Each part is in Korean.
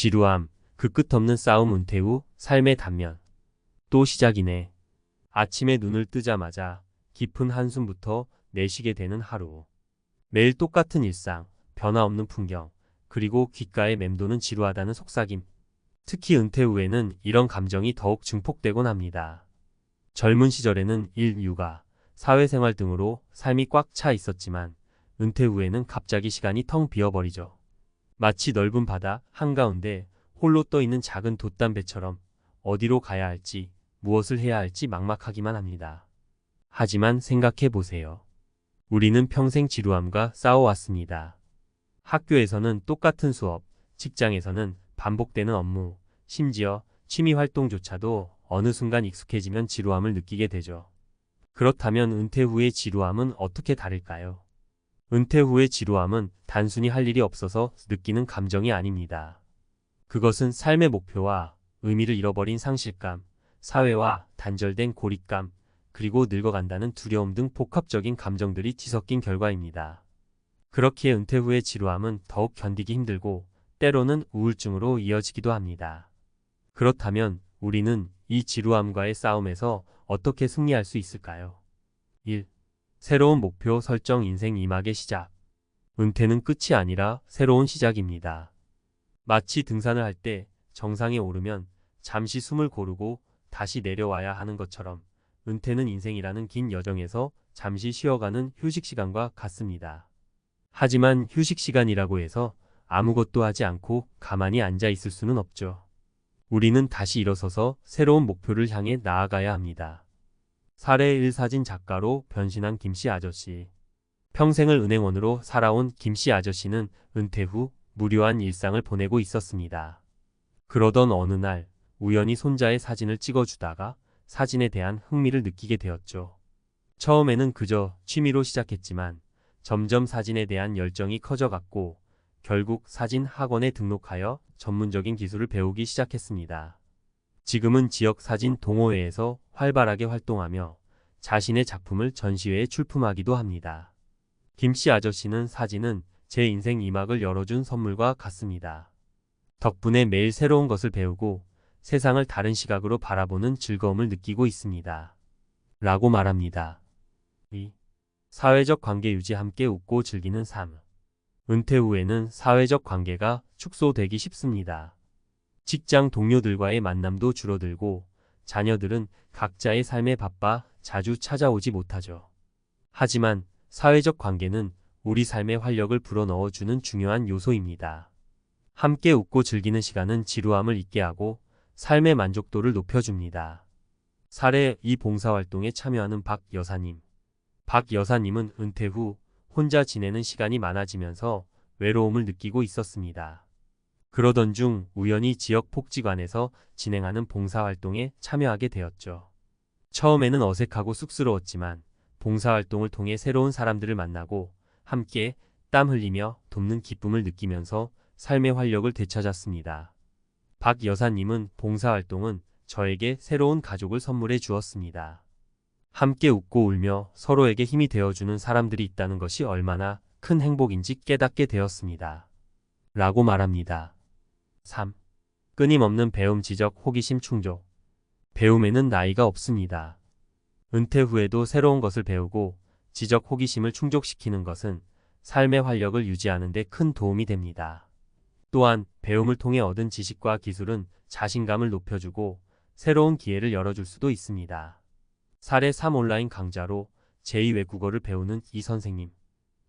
지루함, 그 끝없는 싸움 은퇴 후 삶의 단면. 또 시작이네. 아침에 눈을 뜨자마자 깊은 한숨부터 내쉬게 되는 하루. 매일 똑같은 일상, 변화 없는 풍경, 그리고 귓가에 맴도는 지루하다는 속삭임. 특히 은퇴 후에는 이런 감정이 더욱 증폭되곤 합니다. 젊은 시절에는 일, 육아, 사회생활 등으로 삶이 꽉 차 있었지만 은퇴 후에는 갑자기 시간이 텅 비어버리죠. 마치 넓은 바다 한가운데 홀로 떠 있는 작은 돛담배처럼 어디로 가야 할지, 무엇을 해야 할지 막막하기만 합니다. 하지만 생각해 보세요. 우리는 평생 지루함과 싸워왔습니다. 학교에서는 똑같은 수업, 직장에서는 반복되는 업무, 심지어 취미 활동조차도 어느 순간 익숙해지면 지루함을 느끼게 되죠. 그렇다면 은퇴 후의 지루함은 어떻게 다를까요? 은퇴 후의 지루함은 단순히 할 일이 없어서 느끼는 감정이 아닙니다. 그것은 삶의 목표와 의미를 잃어버린 상실감, 사회와 단절된 고립감, 그리고 늙어간다는 두려움 등 복합적인 감정들이 뒤섞인 결과입니다. 그렇기에 은퇴 후의 지루함은 더욱 견디기 힘들고 때로는 우울증으로 이어지기도 합니다. 그렇다면 우리는 이 지루함과의 싸움에서 어떻게 승리할 수 있을까요? 1. 새로운 목표 설정. 인생 2막의 시작. 은퇴는 끝이 아니라 새로운 시작입니다. 마치 등산을 할 때 정상에 오르면 잠시 숨을 고르고 다시 내려와야 하는 것처럼 은퇴는 인생이라는 긴 여정에서 잠시 쉬어가는 휴식 시간과 같습니다. 하지만 휴식 시간이라고 해서 아무것도 하지 않고 가만히 앉아 있을 수는 없죠. 우리는 다시 일어서서 새로운 목표를 향해 나아가야 합니다. 사례 1. 사진 작가로 변신한 김씨 아저씨. 평생을 은행원으로 살아온 김씨 아저씨는 은퇴 후 무료한 일상을 보내고 있었습니다. 그러던 어느 날 우연히 손자의 사진을 찍어주다가 사진에 대한 흥미를 느끼게 되었죠. 처음에는 그저 취미로 시작했지만 점점 사진에 대한 열정이 커져갔고 결국 사진 학원에 등록하여 전문적인 기술을 배우기 시작했습니다. 지금은 지역 사진 동호회에서 활발하게 활동하며 자신의 작품을 전시회에 출품하기도 합니다. 김씨 아저씨는 사진은 제 인생 2막을 열어준 선물과 같습니다. 덕분에 매일 새로운 것을 배우고 세상을 다른 시각으로 바라보는 즐거움을 느끼고 있습니다. 라고 말합니다. 2. 사회적 관계 유지. 함께 웃고 즐기는 삶. 은퇴 후에는 사회적 관계가 축소되기 쉽습니다. 직장 동료들과의 만남도 줄어들고 자녀들은 각자의 삶에 바빠 자주 찾아오지 못하죠. 하지만 사회적 관계는 우리 삶의 활력을 불어넣어주는 중요한 요소입니다. 함께 웃고 즐기는 시간은 지루함을 잊게 하고 삶의 만족도를 높여줍니다. 사례 2. 봉사활동에 참여하는 박 여사님. 박 여사님은 은퇴 후 혼자 지내는 시간이 많아지면서 외로움을 느끼고 있었습니다. 그러던 중 우연히 지역 복지관에서 진행하는 봉사활동에 참여하게 되었죠. 처음에는 어색하고 쑥스러웠지만 봉사활동을 통해 새로운 사람들을 만나고 함께 땀 흘리며 돕는 기쁨을 느끼면서 삶의 활력을 되찾았습니다. 박 여사님은 봉사활동은 저에게 새로운 가족을 선물해 주었습니다. 함께 웃고 울며 서로에게 힘이 되어주는 사람들이 있다는 것이 얼마나 큰 행복인지 깨닫게 되었습니다. 라고 말합니다. 3. 끊임없는 배움. 지적 호기심 충족. 배움에는 나이가 없습니다. 은퇴 후에도 새로운 것을 배우고 지적 호기심을 충족시키는 것은 삶의 활력을 유지하는 데 큰 도움이 됩니다. 또한 배움을 통해 얻은 지식과 기술은 자신감을 높여주고 새로운 기회를 열어줄 수도 있습니다. 사례 3. 온라인 강좌로 제2외국어를 배우는 이 선생님.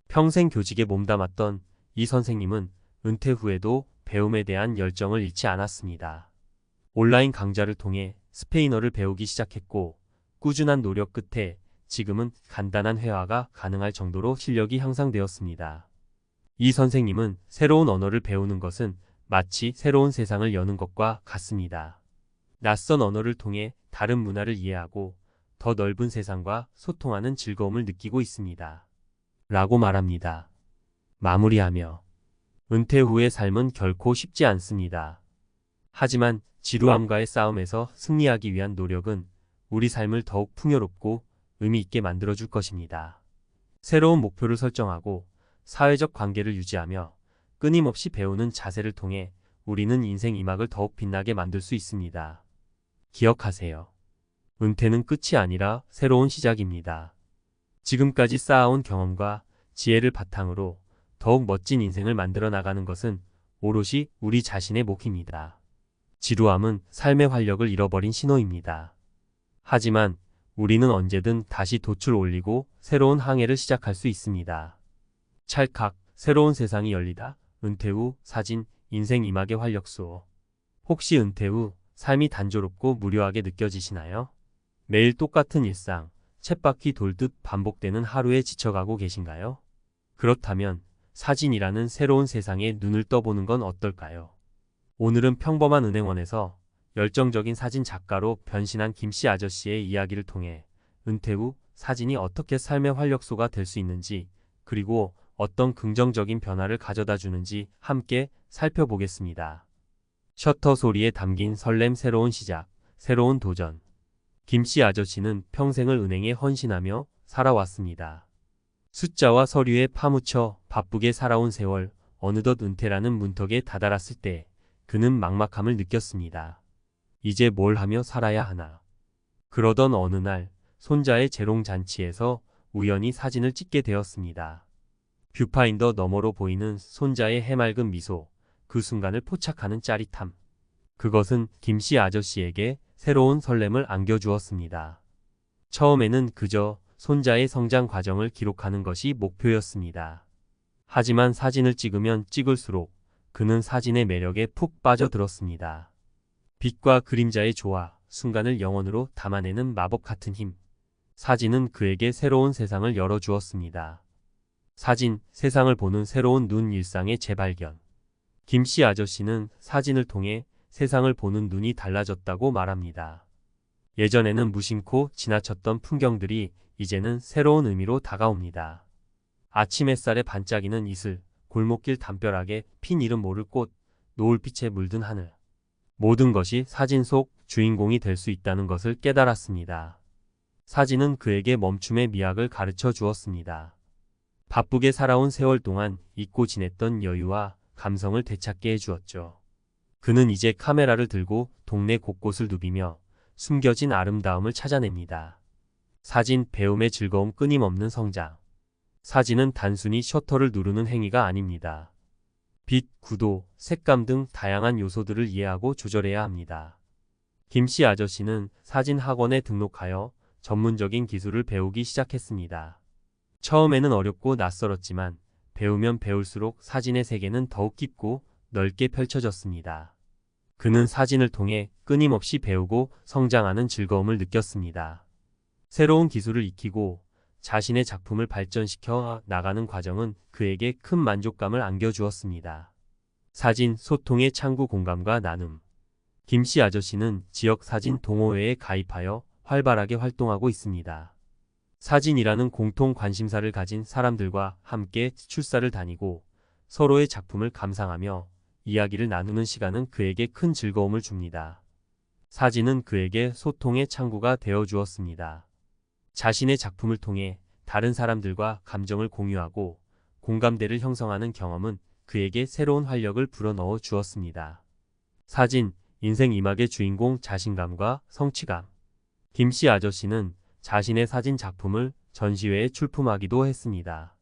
평생 교직에 몸담았던 이 선생님은 은퇴 후에도 배움에 대한 열정을 잃지 않았습니다. 온라인 강좌를 통해 스페인어를 배우기 시작했고 꾸준한 노력 끝에 지금은 간단한 회화가 가능할 정도로 실력이 향상되었습니다. 이 선생님은 새로운 언어를 배우는 것은 마치 새로운 세상을 여는 것과 같습니다. 낯선 언어를 통해 다른 문화를 이해하고 더 넓은 세상과 소통하는 즐거움을 느끼고 있습니다. 라고 말합니다. 마무리하며 은퇴 후의 삶은 결코 쉽지 않습니다. 하지만 지루함과의 싸움에서 승리하기 위한 노력은 우리 삶을 더욱 풍요롭고 의미 있게 만들어줄 것입니다. 새로운 목표를 설정하고 사회적 관계를 유지하며 끊임없이 배우는 자세를 통해 우리는 인생 이막을 더욱 빛나게 만들 수 있습니다. 기억하세요. 은퇴는 끝이 아니라 새로운 시작입니다. 지금까지 쌓아온 경험과 지혜를 바탕으로 더욱 멋진 인생을 만들어 나가는 것은 오롯이 우리 자신의 몫입니다. 지루함은 삶의 활력을 잃어버린 신호입니다. 하지만 우리는 언제든 다시 돛을 올리고 새로운 항해를 시작할 수 있습니다. 찰칵, 새로운 세상이 열리다. 은퇴 후 사진, 인생 이막의 활력소. 혹시 은퇴 후 삶이 단조롭고 무료하게 느껴지시나요? 매일 똑같은 일상, 쳇바퀴 돌듯 반복되는 하루에 지쳐가고 계신가요? 그렇다면 사진이라는 새로운 세상에 눈을 떠보는 건 어떨까요? 오늘은 평범한 은행원에서 열정적인 사진 작가로 변신한 김씨 아저씨의 이야기를 통해 은퇴 후 사진이 어떻게 삶의 활력소가 될 수 있는지, 그리고 어떤 긍정적인 변화를 가져다 주는지 함께 살펴보겠습니다. 셔터 소리에 담긴 설렘, 새로운 시작, 새로운 도전. 김씨 아저씨는 평생을 은행에 헌신하며 살아왔습니다. 숫자와 서류에 파묻혀 바쁘게 살아온 세월, 어느덧 은퇴라는 문턱에 다다랐을 때 그는 막막함을 느꼈습니다. 이제 뭘 하며 살아야 하나. 그러던 어느 날 손자의 재롱잔치에서 우연히 사진을 찍게 되었습니다. 뷰파인더 너머로 보이는 손자의 해맑은 미소, 그 순간을 포착하는 짜릿함. 그것은 김씨 아저씨에게 새로운 설렘을 안겨주었습니다. 처음에는 그저 손자의 성장 과정을 기록하는 것이 목표였습니다. 하지만 사진을 찍으면 찍을수록 그는 사진의 매력에 푹 빠져들었습니다. 빛과 그림자의 조화, 순간을 영혼으로 담아내는 마법 같은 힘. 사진은 그에게 새로운 세상을 열어주었습니다. 사진, 세상을 보는 새로운 눈, 일상의 재발견. 김씨 아저씨는 사진을 통해 세상을 보는 눈이 달라졌다고 말합니다. 예전에는 무심코 지나쳤던 풍경들이 이제는 새로운 의미로 다가옵니다. 아침 햇살에 반짝이는 이슬, 골목길 담벼락에 핀 이름 모를 꽃, 노을빛에 물든 하늘. 모든 것이 사진 속 주인공이 될 수 있다는 것을 깨달았습니다. 사진은 그에게 멈춤의 미학을 가르쳐 주었습니다. 바쁘게 살아온 세월 동안 잊고 지냈던 여유와 감성을 되찾게 해주었죠. 그는 이제 카메라를 들고 동네 곳곳을 누비며 숨겨진 아름다움을 찾아냅니다. 사진, 배움의 즐거움, 끊임없는 성장. 사진은 단순히 셔터를 누르는 행위가 아닙니다. 빛, 구도, 색감 등 다양한 요소들을 이해하고 조절해야 합니다. 김씨 아저씨는 사진 학원에 등록하여 전문적인 기술을 배우기 시작했습니다. 처음에는 어렵고 낯설었지만 배우면 배울수록 사진의 세계는 더욱 깊고 넓게 펼쳐졌습니다. 그는 사진을 통해 끊임없이 배우고 성장하는 즐거움을 느꼈습니다. 새로운 기술을 익히고 자신의 작품을 발전시켜 나가는 과정은 그에게 큰 만족감을 안겨주었습니다. 사진, 소통의 창구, 공감과 나눔. 김씨 아저씨는 지역 사진 동호회에 가입하여 활발하게 활동하고 있습니다. 사진이라는 공통 관심사를 가진 사람들과 함께 출사를 다니고 서로의 작품을 감상하며 이야기를 나누는 시간은 그에게 큰 즐거움을 줍니다. 사진은 그에게 소통의 창구가 되어 주었습니다. 자신의 작품을 통해 다른 사람들과 감정을 공유하고 공감대를 형성하는 경험은 그에게 새로운 활력을 불어넣어 주었습니다. 사진, 인생 이막의 주인공, 자신감과 성취감. 김씨 아저씨는 자신의 사진 작품을 전시회에 출품하기도 했습니다.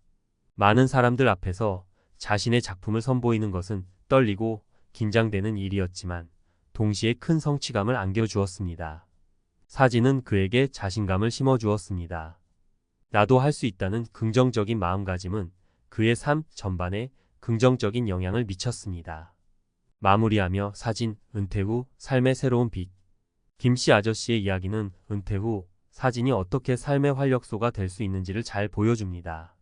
많은 사람들 앞에서 자신의 작품을 선보이는 것은 떨리고 긴장되는 일이었지만 동시에 큰 성취감을 안겨주었습니다. 사진은 그에게 자신감을 심어주었습니다. 나도 할 수 있다는 긍정적인 마음가짐은 그의 삶 전반에 긍정적인 영향을 미쳤습니다. 마무리하며 사진, 은퇴 후 삶의 새로운 빛. 김씨 아저씨의 이야기는 은퇴 후 사진이 어떻게 삶의 활력소가 될 수 있는지를 잘 보여줍니다.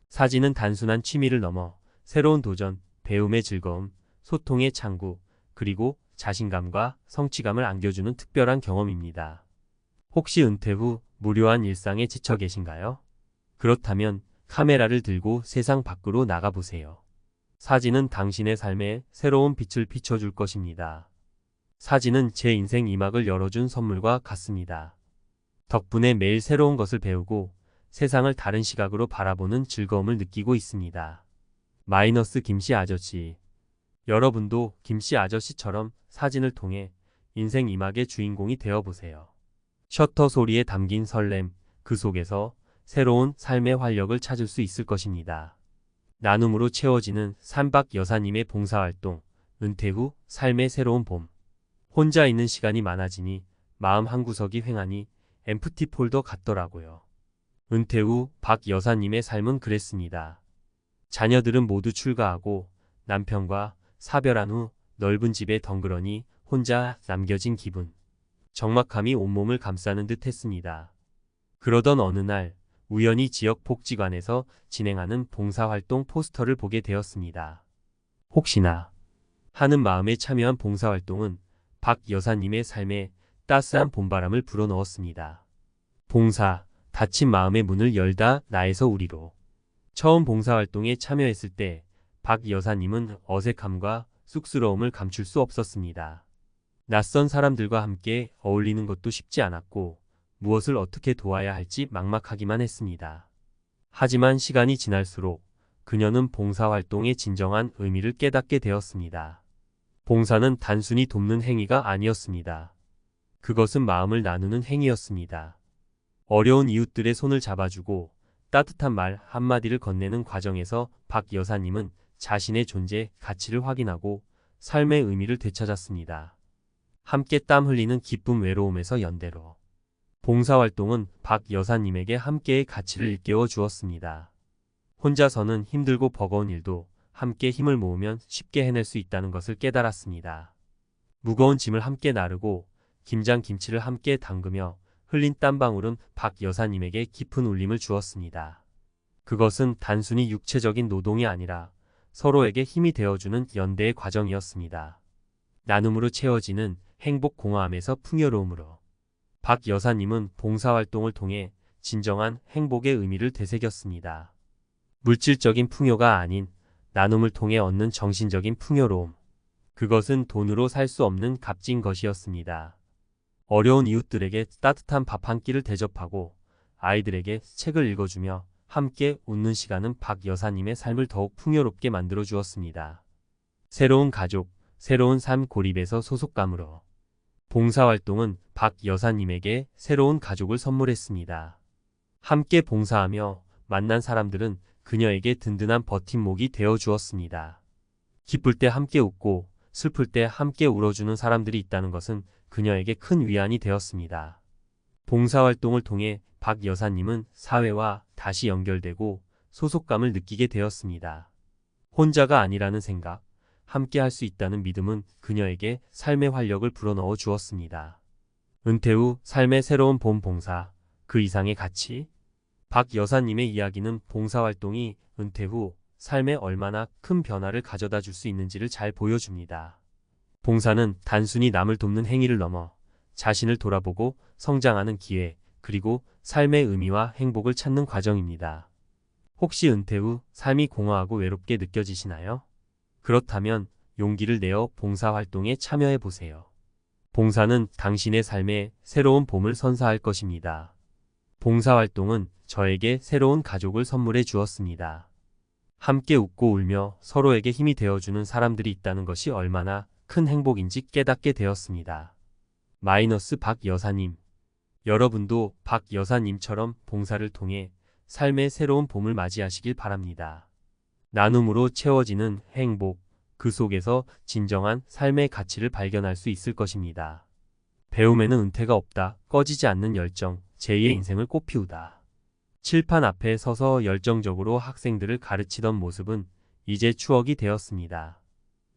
사진은 단순한 취미를 넘어 새로운 도전, 배움의 즐거움, 소통의 창구, 그리고 자신감과 성취감을 안겨주는 특별한 경험입니다. 혹시 은퇴 후 무료한 일상에 지쳐 계신가요? 그렇다면 카메라를 들고 세상 밖으로 나가보세요. 사진은 당신의 삶에 새로운 빛을 비춰줄 것입니다. 사진은 제 인생 이막을 열어준 선물과 같습니다. 덕분에 매일 새로운 것을 배우고 세상을 다른 시각으로 바라보는 즐거움을 느끼고 있습니다. 마이너스 김씨 아저씨. 여러분도 김씨 아저씨처럼 사진을 통해 인생 이막의 주인공이 되어보세요. 셔터 소리에 담긴 설렘, 그 속에서 새로운 삶의 활력을 찾을 수 있을 것입니다. 나눔으로 채워지는 삼박 여사님의 봉사활동, 은퇴 후 삶의 새로운 봄. 혼자 있는 시간이 많아지니 마음 한구석이 휑하니 엠프티 폴더 같더라고요. 은퇴 후 박 여사님의 삶은 그랬습니다. 자녀들은 모두 출가하고 남편과 사별한 후 넓은 집에 덩그러니 혼자 남겨진 기분. 적막함이 온몸을 감싸는 듯 했습니다. 그러던 어느 날 우연히 지역 복지관에서 진행하는 봉사활동 포스터를 보게 되었습니다. 혹시나 하는 마음에 참여한 봉사활동은 박 여사님의 삶에 따스한 봄바람을 불어넣었습니다. 봉사, 닫힌 마음의 문을 열다 나에서 우리로. 처음 봉사활동에 참여했을 때 박 여사님은 어색함과 쑥스러움을 감출 수 없었습니다. 낯선 사람들과 함께 어울리는 것도 쉽지 않았고 무엇을 어떻게 도와야 할지 막막하기만 했습니다. 하지만 시간이 지날수록 그녀는 봉사활동의 진정한 의미를 깨닫게 되었습니다. 봉사는 단순히 돕는 행위가 아니었습니다. 그것은 마음을 나누는 행위였습니다. 어려운 이웃들의 손을 잡아주고 따뜻한 말 한마디를 건네는 과정에서 박 여사님은 자신의 존재, 가치를 확인하고 삶의 의미를 되찾았습니다. 함께 땀 흘리는 기쁨 외로움에서 연대로. 봉사활동은 박 여사님에게 함께의 가치를 일깨워 주었습니다. 혼자서는 힘들고 버거운 일도 함께 힘을 모으면 쉽게 해낼 수 있다는 것을 깨달았습니다. 무거운 짐을 함께 나르고 김장김치를 함께 담그며 흘린 땀방울은 박 여사님에게 깊은 울림을 주었습니다. 그것은 단순히 육체적인 노동이 아니라 서로에게 힘이 되어주는 연대의 과정이었습니다. 나눔으로 채워지는 행복 공허함에서 풍요로움으로. 박 여사님은 봉사활동을 통해 진정한 행복의 의미를 되새겼습니다. 물질적인 풍요가 아닌 나눔을 통해 얻는 정신적인 풍요로움. 그것은 돈으로 살 수 없는 값진 것이었습니다. 어려운 이웃들에게 따뜻한 밥 한 끼를 대접하고 아이들에게 책을 읽어주며 함께 웃는 시간은 박 여사님의 삶을 더욱 풍요롭게 만들어 주었습니다. 새로운 가족, 새로운 삶 고립에서 소속감으로. 봉사활동은 박 여사님에게 새로운 가족을 선물했습니다. 함께 봉사하며 만난 사람들은 그녀에게 든든한 버팀목이 되어 주었습니다. 기쁠 때 함께 웃고 슬플 때 함께 울어주는 사람들이 있다는 것은 그녀에게 큰 위안이 되었습니다. 봉사활동을 통해 박 여사님은 사회와 다시 연결되고 소속감을 느끼게 되었습니다. 혼자가 아니라는 생각, 함께 할 수 있다는 믿음은 그녀에게 삶의 활력을 불어넣어 주었습니다. 은퇴 후 삶의 새로운 봄 봉사, 그 이상의 가치? 박 여사님의 이야기는 봉사활동이 은퇴 후 삶에 얼마나 큰 변화를 가져다 줄 수 있는지를 잘 보여줍니다. 봉사는 단순히 남을 돕는 행위를 넘어 자신을 돌아보고 성장하는 기회, 그리고 삶의 의미와 행복을 찾는 과정입니다. 혹시 은퇴 후 삶이 공허하고 외롭게 느껴지시나요? 그렇다면 용기를 내어 봉사활동에 참여해 보세요. 봉사는 당신의 삶에 새로운 봄을 선사할 것입니다. 봉사활동은 저에게 새로운 가족을 선물해 주었습니다. 함께 웃고 울며 서로에게 힘이 되어주는 사람들이 있다는 것이 얼마나 큰 행복인지 깨닫게 되었습니다. 마이너스 박 여사님. 여러분도 박 여사님처럼 봉사를 통해 삶의 새로운 봄을 맞이하시길 바랍니다. 나눔으로 채워지는 행복, 그 속에서 진정한 삶의 가치를 발견할 수 있을 것입니다. 배움에는 은퇴가 없다. 꺼지지 않는 열정, 제2의 인생을 꽃피우다. 칠판 앞에 서서 열정적으로 학생들을 가르치던 모습은 이제 추억이 되었습니다.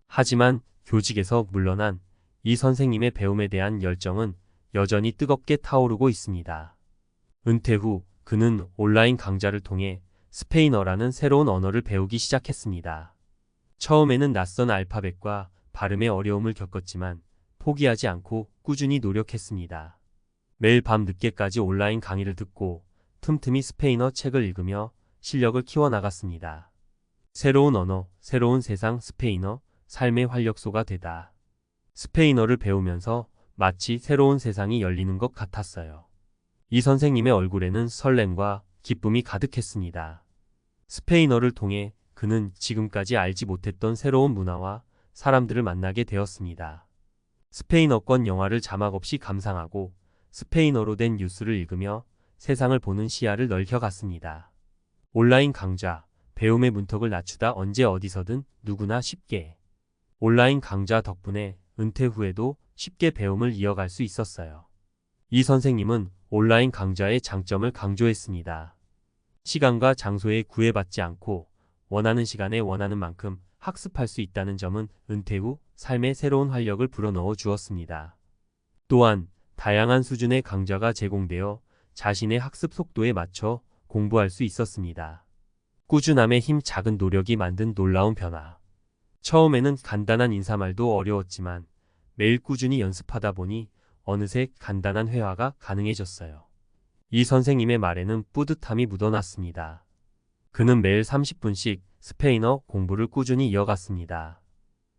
하지만 교직에서 물러난 이 선생님의 배움에 대한 열정은 여전히 뜨겁게 타오르고 있습니다. 은퇴 후 그는 온라인 강좌를 통해 스페인어라는 새로운 언어를 배우기 시작했습니다. 처음에는 낯선 알파벳과 발음의 어려움을 겪었지만 포기하지 않고 꾸준히 노력했습니다. 매일 밤 늦게까지 온라인 강의를 듣고 틈틈이 스페인어 책을 읽으며 실력을 키워나갔습니다. 새로운 언어, 새로운 세상 스페인어, 삶의 활력소가 되다. 스페인어를 배우면서 마치 새로운 세상이 열리는 것 같았어요. 이 선생님의 얼굴에는 설렘과 기쁨이 가득했습니다. 스페인어를 통해 그는 지금까지 알지 못했던 새로운 문화와 사람들을 만나게 되었습니다. 스페인어권 영화를 자막 없이 감상하고 스페인어로 된 뉴스를 읽으며 세상을 보는 시야를 넓혀갔습니다. 온라인 강좌, 배움의 문턱을 낮추다 언제 어디서든 누구나 쉽게. 온라인 강좌 덕분에 은퇴 후에도 쉽게 배움을 이어갈 수 있었어요. 이 선생님은 온라인 강좌의 장점을 강조했습니다. 시간과 장소에 구애받지 않고 원하는 시간에 원하는 만큼 학습할 수 있다는 점은 은퇴 후 삶의 새로운 활력을 불어넣어 주었습니다. 또한 다양한 수준의 강좌가 제공되어 자신의 학습 속도에 맞춰 공부할 수 있었습니다. 꾸준함의 힘, 작은 노력이 만든 놀라운 변화. 처음에는 간단한 인사말도 어려웠지만 매일 꾸준히 연습하다 보니 어느새 간단한 회화가 가능해졌어요. 이 선생님의 말에는 뿌듯함이 묻어났습니다. 그는 매일 30분씩 스페인어 공부를 꾸준히 이어갔습니다.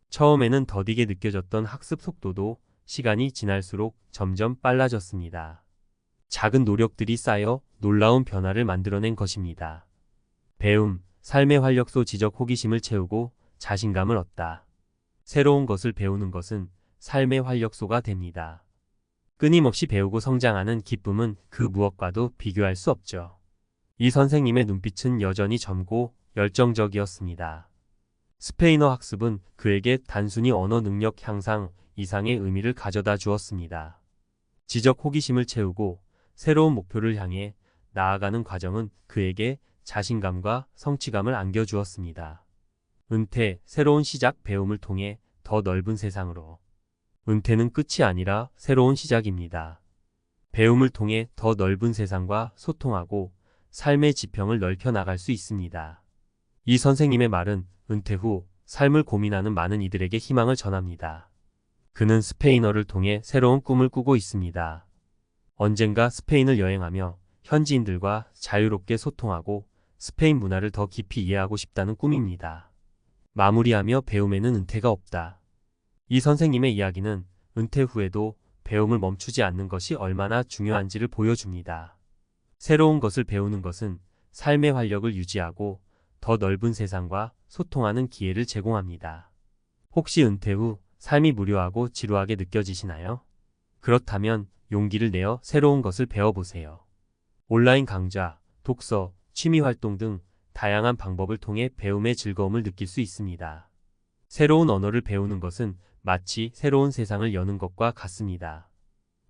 처음에는 더디게 느껴졌던 학습 속도도 시간이 지날수록 점점 빨라졌습니다. 작은 노력들이 쌓여 놀라운 변화를 만들어낸 것입니다. 배움, 삶의 활력소 지적 호기심을 채우고 자신감을 얻다. 새로운 것을 배우는 것은 삶의 활력소가 됩니다. 끊임없이 배우고 성장하는 기쁨은 그 무엇과도 비교할 수 없죠. 이 선생님의 눈빛은 여전히 젊고 열정적이었습니다. 스페인어 학습은 그에게 단순히 언어 능력 향상 이상의 의미를 가져다 주었습니다. 지적 호기심을 채우고 새로운 목표를 향해 나아가는 과정은 그에게 자신감과 성취감을 안겨주었습니다. 은퇴, 새로운 시작, 배움을 통해 더 넓은 세상으로. 은퇴는 끝이 아니라 새로운 시작입니다. 배움을 통해 더 넓은 세상과 소통하고 삶의 지평을 넓혀 나갈 수 있습니다. 이 선생님의 말은 은퇴 후 삶을 고민하는 많은 이들에게 희망을 전합니다. 그는 스페인어를 통해 새로운 꿈을 꾸고 있습니다. 언젠가 스페인을 여행하며 현지인들과 자유롭게 소통하고 스페인 문화를 더 깊이 이해하고 싶다는 꿈입니다. 마무리하며 배움에는 은퇴가 없다. 이 선생님의 이야기는 은퇴 후에도 배움을 멈추지 않는 것이 얼마나 중요한지를 보여줍니다. 새로운 것을 배우는 것은 삶의 활력을 유지하고 더 넓은 세상과 소통하는 기회를 제공합니다. 혹시 은퇴 후 삶이 무료하고 지루하게 느껴지시나요? 그렇다면 용기를 내어 새로운 것을 배워보세요. 온라인 강좌, 독서, 취미활동 등 다양한 방법을 통해 배움의 즐거움을 느낄 수 있습니다. 새로운 언어를 배우는 것은 마치 새로운 세상을 여는 것과 같습니다.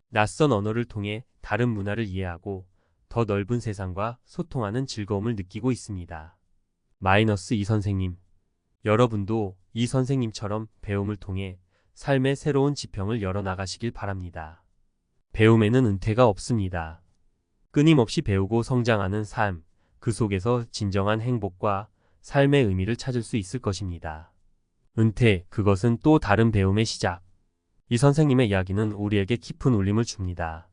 낯선 언어를 통해 다른 문화를 이해하고 더 넓은 세상과 소통하는 즐거움을 느끼고 있습니다. 이 선생님. 여러분도 이 선생님처럼 배움을 통해 삶의 새로운 지평을 열어나가시길 바랍니다. 배움에는 은퇴가 없습니다. 끊임없이 배우고 성장하는 삶, 그 속에서 진정한 행복과 삶의 의미를 찾을 수 있을 것입니다. 은퇴, 그것은 또 다른 배움의 시작. 이 선생님의 이야기는 우리에게 깊은 울림을 줍니다.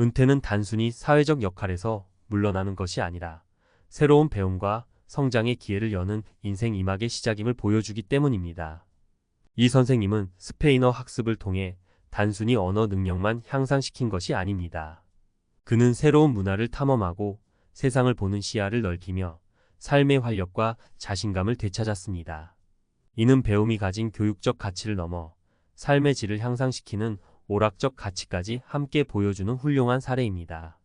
은퇴는 단순히 사회적 역할에서 물러나는 것이 아니라 새로운 배움과 성장의 기회를 여는 인생 이막의 시작임을 보여주기 때문입니다. 이 선생님은 스페인어 학습을 통해 단순히 언어 능력만 향상시킨 것이 아닙니다. 그는 새로운 문화를 탐험하고 세상을 보는 시야를 넓히며 삶의 활력과 자신감을 되찾았습니다. 이는 배움이 가진 교육적 가치를 넘어 삶의 질을 향상시키는 오락적 가치까지 함께 보여주는 훌륭한 사례입니다.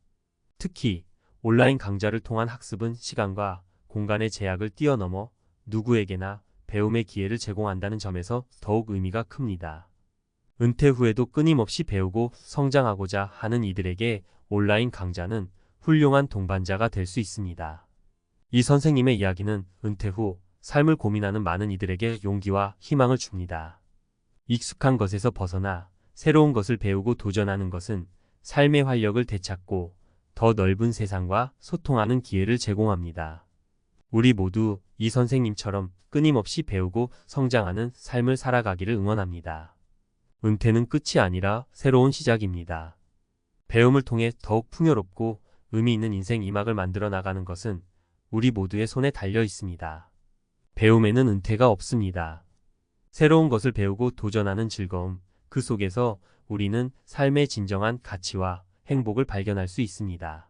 특히 온라인 강좌를 통한 학습은 시간과 공간의 제약을 뛰어넘어 누구에게나 배움의 기회를 제공한다는 점에서 더욱 의미가 큽니다. 은퇴 후에도 끊임없이 배우고 성장하고자 하는 이들에게 온라인 강좌는 훌륭한 동반자가 될 수 있습니다. 이 선생님의 이야기는 은퇴 후 삶을 고민하는 많은 이들에게 용기와 희망을 줍니다. 익숙한 것에서 벗어나 새로운 것을 배우고 도전하는 것은 삶의 활력을 되찾고 더 넓은 세상과 소통하는 기회를 제공합니다. 우리 모두 이 선생님처럼 끊임없이 배우고 성장하는 삶을 살아가기를 응원합니다. 은퇴는 끝이 아니라 새로운 시작입니다. 배움을 통해 더욱 풍요롭고 의미 있는 인생 이막을 만들어 나가는 것은 우리 모두의 손에 달려 있습니다. 배움에는 은퇴가 없습니다. 새로운 것을 배우고 도전하는 즐거움, 그 속에서 우리는 삶의 진정한 가치와 행복을 발견할 수 있습니다.